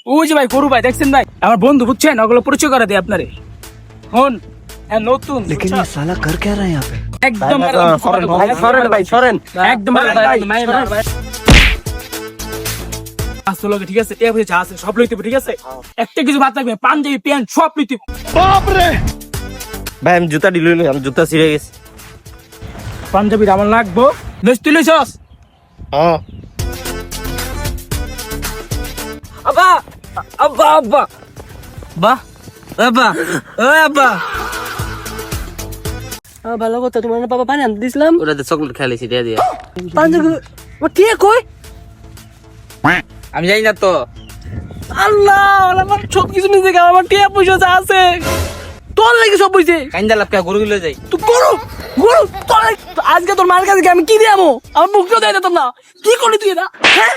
ওই যে ভাই গরু ভাই দেখছেন ভাই আমার বন্ধু বুঝছেন ওগুলো পরিচয় করে দেয় আপনারে হন হ্যাঁ নতুন लेकिन ये साला कर क्या रहा है यहाँ पे একদম একদম আসলে ঠিক আছে এ বুঝে আছে সব লইতে হবে, ঠিক আছে একটা কিছু বাদ থাকবে পাঞ্জাবি প্যান্ট সব লইতে হবে। ভাই আমি জুতা ডিল আমি জুতা ছিঁড়ে গেছে। পাঞ্জাবি আমার লাগবো বেশ তুই লইছস হ্যাঁ আব্বা আব্বা আব্বা বাহ আব্বা আব্বা ভালো কথা তোমার না বাবা পানি আনতে দিছিলাম ওটাতে চকলেট খাইলেছি দিয়ে দিয়া। পাঞ্জাবি ও কে কই আমি জানি না তো। আল্লাহ আমার সব কিছু নিয়ে গেল আমার টিয়া পয়সা যা আছে তোর লাগে সব পয়সা কাইন্দা লাভ কে গরু গুলো যাই। তুই গরু গরু তোর আজকে তোর মার কাছে আমি কি দিয়ামো আমার মুখটাও দেয় না তোমরা কি করলি তুই এটা হ্যাঁ